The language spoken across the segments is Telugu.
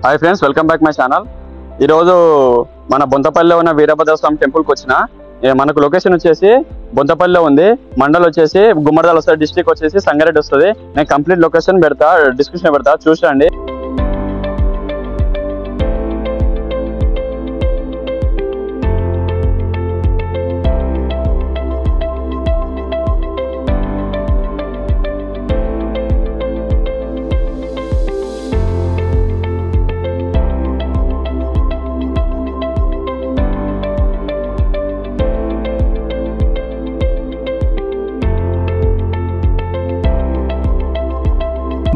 Hi friends, welcome back my channel. ఈరోజు మన బొంతపల్లిలో ఉన్న వీరభద్ర స్వామి టెంపుల్కి వచ్చిన. మనకు లొకేషన్ వచ్చేసి బొంతపల్లిలో ఉంది. మండల్ వచ్చేసి గుమ్మడిదల వస్తుంది, డిస్ట్రిక్ట్ వచ్చేసి సంగారెడ్డి వస్తుంది. నేను కంప్లీట్ లొకేషన్ పెడతా, డిస్క్రిప్షన్ పెడతా, చూసండి.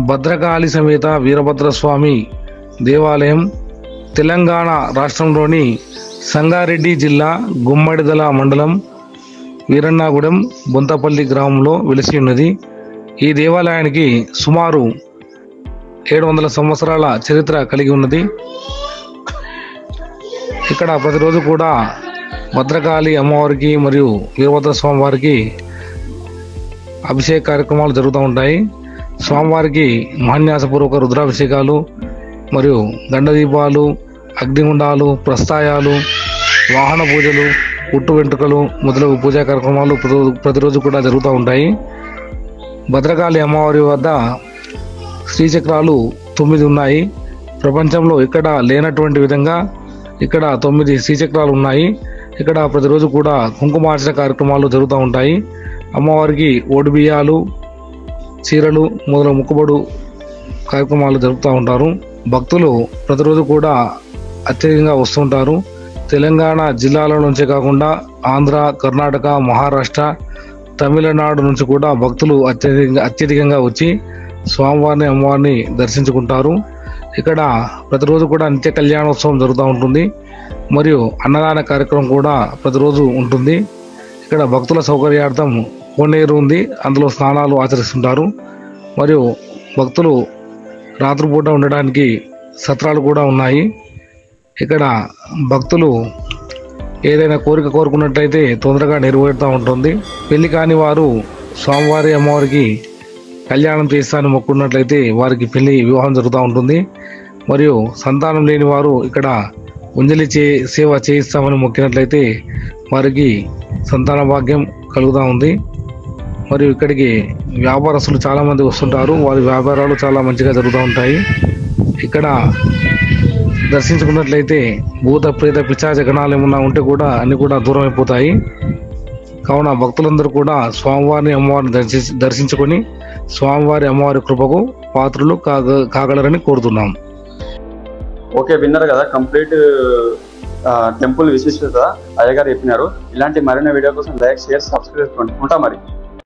భద్రకాళి సమేత వీరభద్రస్వామి దేవాలయం తెలంగాణ రాష్ట్రంలోని సంగారెడ్డి జిల్లా గుమ్మడిదల మండలం వీరన్నగూడెం బొంతపల్లి గ్రామంలో వెలిసి ఉన్నది. ఈ దేవాలయానికి సుమారు 700 సంవత్సరాల చరిత్ర కలిగి ఉన్నది. ఇక్కడ ప్రతిరోజు కూడా భద్రకాళి అమ్మవారికి మరియు వీరభద్రస్వామి వారికి అభిషేక కార్యక్రమాలు జరుగుతూ ఉంటాయి. స్వామివారికి మహాన్యాసపూర్వక రుద్రాభిషేకాలు మరియు గండదీపాలు, అగ్నిగుండాలు, ప్రస్తాయాలు, వాహన పూజలు, పుట్టు వెంట్రుకలు మొదలగు పూజా కార్యక్రమాలు ప్రతిరోజు కూడా జరుగుతూ ఉంటాయి. భద్రకాళి అమ్మవారి వద్ద శ్రీచక్రాలు 9 ఉన్నాయి. ప్రపంచంలో ఇక్కడ లేనటువంటి విధంగా ఇక్కడ 9 శ్రీచక్రాలు ఉన్నాయి. ఇక్కడ ప్రతిరోజు కూడా కుంకుమార్చన కార్యక్రమాలు జరుగుతూ ఉంటాయి. అమ్మవారికి ఓడిబియ్యాలు, చీరలు మొదలగు ముక్కుబడు కార్యక్రమాలు జరుపుతూ ఉంటారు. భక్తులు ప్రతిరోజు కూడా అత్యధికంగా వస్తుంటారు. తెలంగాణ జిల్లాల నుంచే కాకుండా ఆంధ్ర, కర్ణాటక, మహారాష్ట్ర, తమిళనాడు నుంచి కూడా భక్తులు అత్యధికంగా వచ్చి స్వామివారిని అమ్మవారిని దర్శించుకుంటారు. ఇక్కడ ప్రతిరోజు కూడా నిత్య కళ్యాణోత్సవం జరుగుతూ ఉంటుంది. మరియు అన్నదాన కార్యక్రమం కూడా ప్రతిరోజు ఉంటుంది. ఇక్కడ భక్తుల సౌకర్యార్థం కోనేరు ఉంది, అందులో స్నానాలు ఆచరిస్తుంటారు. మరియు భక్తులు రాత్రిపూట ఉండడానికి సత్రాలు కూడా ఉన్నాయి. ఇక్కడ భక్తులు ఏదైనా కోరిక కోరుకున్నట్లయితే తొందరగా నెరవేరుతూ ఉంటుంది. పెళ్లి కాని వారు స్వామివారి అమ్మవారికి కళ్యాణం చేస్తానని మొక్కున్నట్లయితే వారికి పెళ్లి వివాహం జరుగుతూ ఉంటుంది. మరియు సంతానం లేని వారు ఇక్కడ ఉంజలి సేవ చేయిస్తామని మొక్కినట్లయితే వారికి సంతాన భాగ్యం కలుగుతూ ఉంది. మరియు ఇక్కడికి వ్యాపారస్తులు చాలా మంది వస్తుంటారు. వారి వ్యాపారాలు చాలా మంచిగా జరుగుతూ ఉంటాయి. ఇక్కడ దర్శించుకున్నట్లయితే భూత ప్రేత పిశాచ గణాలు ఏమన్నా ఉంటే కూడా అన్ని కూడా దూరం అయిపోతాయి. కావున భక్తులందరూ కూడా స్వామివారిని అమ్మవారిని దర్శించుకొని స్వామివారి అమ్మవారి కృపకు పాత్రులు కాగలరని కోరుతున్నాం. ఓకే, విన్నారు కదా కంప్లీట్ టెంపుల్ విశిష్టత అయ్యగారు చెప్పినారు. ఇలాంటి మరిన్ని వీడియో కోసం లైక్, షేర్, సబ్స్క్రైబ్ చేసుకోండి. ఉంటా మరి.